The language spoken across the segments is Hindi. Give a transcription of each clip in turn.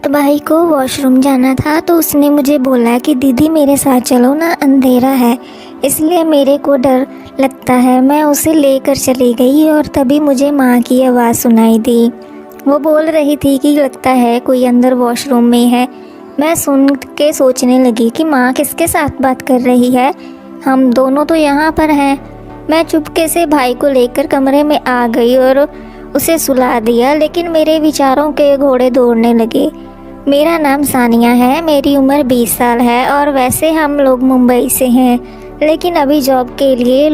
रात भाई को वॉशरूम जाना था तो उसने मुझे बोला कि दीदी मेरे साथ चलो ना, अंधेरा है इसलिए मेरे को डर लगता है। मैं उसे लेकर चली गई और तभी मुझे माँ की आवाज़ सुनाई दी। वो बोल रही थी कि लगता है कोई अंदर वॉशरूम में है। मैं सुन के सोचने लगी कि माँ किसके साथ बात कर रही है, हम दोनों तो यहाँ पर हैं। मैं चुपके से भाई को लेकर कमरे में आ गई और उसे सुला दिया, लेकिन मेरे विचारों के घोड़े दौड़ने लगे। मेरा नाम सानिया है, मेरी उम्र 20 साल है और वैसे हम लोग मुंबई से हैं, लेकिन अभी जॉब के लिए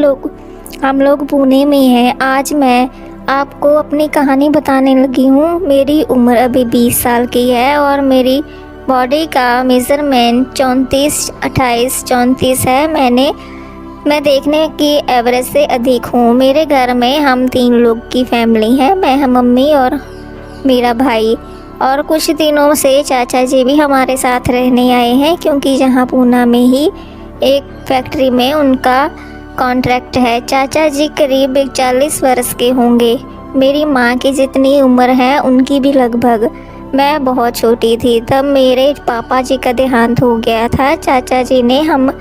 हम लोग पुणे में हैं। आज मैं आपको अपनी कहानी बताने लगी हूँ। मेरी उम्र अभी 20 साल की है और मेरी बॉडी का मेज़रमेंट 34 है। मैं देखने की एवरेज से अधिक हूँ। मेरे घर में हम 3 लोग की फैमिली है, मैं, मम्मी और मेरा भाई। और कुछ दिनों से चाचा जी भी हमारे साथ रहने आए हैं, क्योंकि जहाँ पूना में ही एक फैक्ट्री में उनका कॉन्ट्रैक्ट है। चाचा जी करीब 40 वर्ष के होंगे। मेरी माँ की जितनी उम्र है उनकी भी लगभग। मैं बहुत छोटी थी तब मेरे पापा जी का देहांत हो गया था। चाचा जी ने हम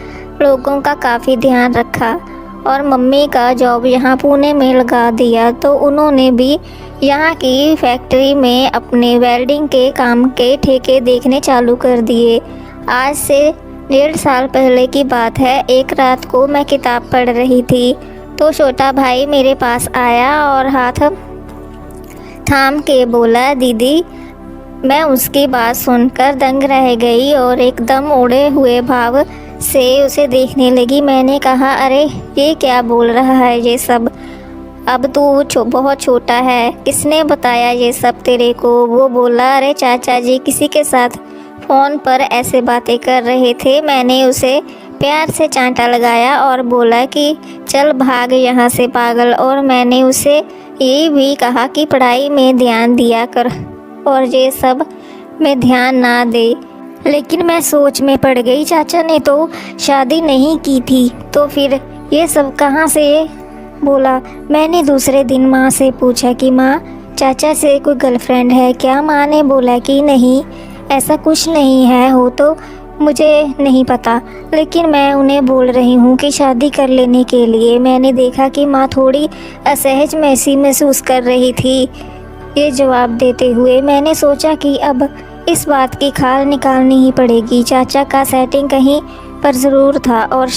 लोगों का काफ़ी ध्यान रखा और मम्मी का जॉब यहाँ पुणे में लगा दिया, तो उन्होंने भी यहाँ की फैक्ट्री में अपने वेल्डिंग के काम के ठेके देखने चालू कर दिए। आज से 1.5 साल पहले की बात है। एक रात को मैं किताब पढ़ रही थी तो छोटा भाई मेरे पास आया और हाथ थाम के बोला, दीदी। मैं उसकी बात सुनकर दंग रह गई और एकदम उड़े हुए भाव से उसे देखने लगी। मैंने कहा, अरे ये क्या बोल रहा है ये सब, अब तू बहुत छोटा है, किसने बताया ये सब तेरे को? वो बोला, अरे चाचा जी किसी के साथ फ़ोन पर ऐसे बातें कर रहे थे। मैंने उसे प्यार से चांटा लगाया और बोला कि चल भाग यहाँ से पागल। और मैंने उसे ये भी कहा कि पढ़ाई में ध्यान दिया कर और ये सब में ध्यान ना दे। लेकिन मैं सोच में पड़ गई, चाचा ने तो शादी नहीं की थी, तो फिर ये सब कहाँ से बोला? मैंने दूसरे दिन माँ से पूछा कि माँ, चाचा से कोई गर्लफ्रेंड है क्या? माँ ने बोला कि नहीं, ऐसा कुछ नहीं है, हो तो मुझे नहीं पता, लेकिन मैं उन्हें बोल रही हूँ कि शादी कर लेने के लिए। मैंने देखा कि माँ थोड़ी असहज महसूस कर रही थी ये जवाब देते हुए। मैंने सोचा कि अब इस बात की खाल निकालनी ही पड़ेगी। चाचा का सेटिंग कहीं पर ज़रूर था और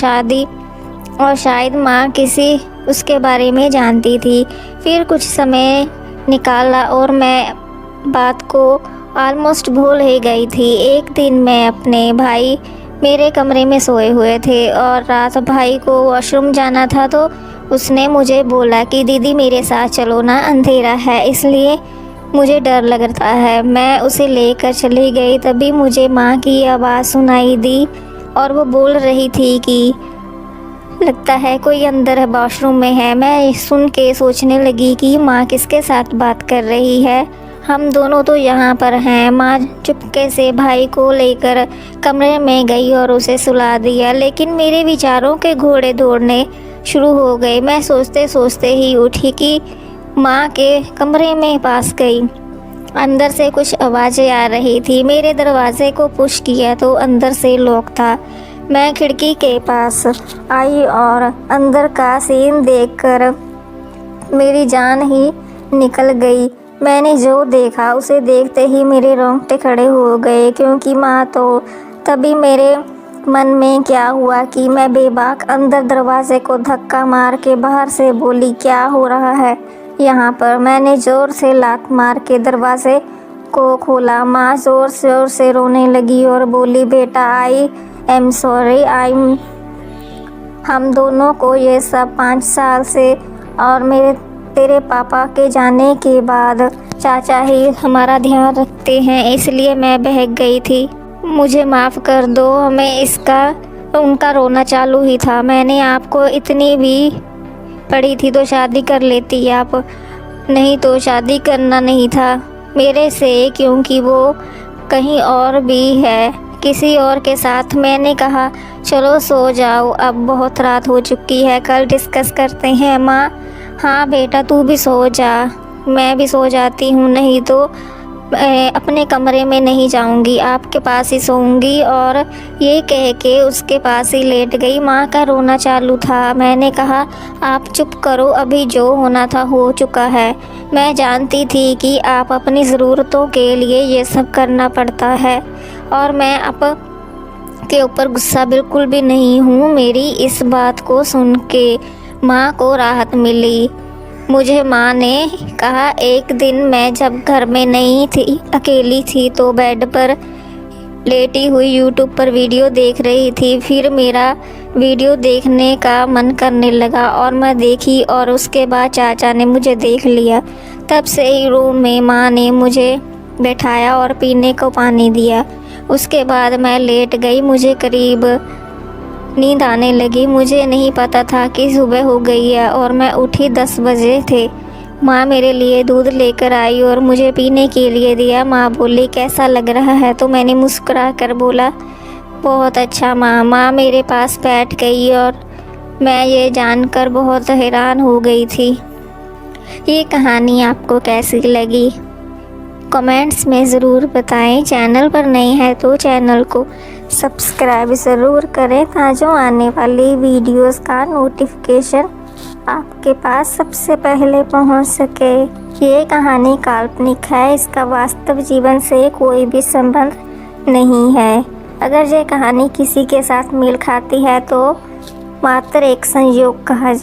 शायद माँ किसी उसके बारे में जानती थी। फिर कुछ समय निकाला और मैं बात को ऑलमोस्ट भूल ही गई थी। एक दिन मैं अपने भाई मेरे कमरे में सोए हुए थे और रात भाई को वॉशरूम जाना था, तो उसने मुझे बोला कि दीदी मेरे साथ चलो ना, अंधेरा है इसलिए मुझे डर लग रहा है। मैं उसे लेकर चली गई। तभी मुझे माँ की आवाज़ सुनाई दी और वो बोल रही थी कि लगता है कोई अंदर वॉशरूम में है। मैं सुन के सोचने लगी कि माँ किसके साथ बात कर रही है, हम दोनों तो यहाँ पर हैं। माँ चुपके से भाई को लेकर कमरे में गई और उसे सुला दिया, लेकिन मेरे विचारों के घोड़े दौड़ने शुरू हो गए। मैं सोचते सोचते ही उठी कि माँ के कमरे में पास गई। अंदर से कुछ आवाज़ें आ रही थी। मेरे दरवाजे को पुश किया तो अंदर से लॉक था। मैं खिड़की के पास आई और अंदर का सीन देखकर मेरी जान ही निकल गई। मैंने जो देखा उसे देखते ही मेरे रोंगटे खड़े हो गए, क्योंकि माँ तो तभी मेरे मन में क्या हुआ कि मैं बेबाक अंदर दरवाजे को धक्का मार के बाहर से बोली, क्या हो रहा है यहाँ पर? मैंने ज़ोर से लात मार के दरवाजे को खोला। माँ ज़ोर से रोने लगी और बोली, बेटा आई एम सॉरी, हम दोनों को ये सब 5 साल से और तेरे पापा के जाने के बाद चाचा ही हमारा ध्यान रखते हैं, इसलिए मैं बहक गई थी, मुझे माफ़ कर दो। उनका रोना चालू ही था। मैंने आपको इतनी भी पड़ी थी तो शादी कर लेती आप, नहीं तो शादी करना नहीं था मेरे से, क्योंकि वो कहीं और भी है, किसी और के साथ। मैंने कहा, चलो सो जाओ, अब बहुत रात हो चुकी है, कल डिस्कस करते हैं। माँ, हाँ बेटा तू भी सो जा, मैं भी सो जाती हूँ, नहीं तो मैं अपने कमरे में नहीं जाऊंगी, आपके पास ही सोऊंगी। और ये कह के उसके पास ही लेट गई। माँ का रोना चालू था। मैंने कहा, आप चुप करो, अभी जो होना था हो चुका है। मैं जानती थी कि आप अपनी ज़रूरतों के लिए ये सब करना पड़ता है और मैं आप के ऊपर गुस्सा बिल्कुल भी नहीं हूँ। मेरी इस बात को सुन के माँ को राहत मिली। मुझे माँ ने कहा, एक दिन मैं जब घर में नहीं थी, अकेली थी, तो बेड पर लेटी हुई यूट्यूब पर वीडियो देख रही थी। फिर मेरा वीडियो देखने का मन करने लगा और मैं देखी और उसके बाद चाचा ने मुझे देख लिया। तब से ही रूम में माँ ने मुझे बैठाया और पीने को पानी दिया। उसके बाद मैं लेट गई। मुझे करीब नींद आने लगी। मुझे नहीं पता था कि सुबह हो गई है और मैं उठी 10 बजे थे। माँ मेरे लिए दूध लेकर आई और मुझे पीने के लिए दिया। माँ बोली, कैसा लग रहा है? तो मैंने मुस्कुरा कर बोला, बहुत अच्छा माँ। माँ मेरे पास बैठ गई और मैं ये जानकर बहुत हैरान हो गई थी। ये कहानी आपको कैसी लगी कमेंट्स में ज़रूर बताएं। चैनल पर नए हैं तो चैनल को सब्सक्राइब ज़रूर करें ताकि आने वाली वीडियोस का नोटिफिकेशन आपके पास सबसे पहले पहुंच सके। ये कहानी काल्पनिक है, इसका वास्तव जीवन से कोई भी संबंध नहीं है। अगर ये कहानी किसी के साथ मेल खाती है तो मात्र एक संयोग कहा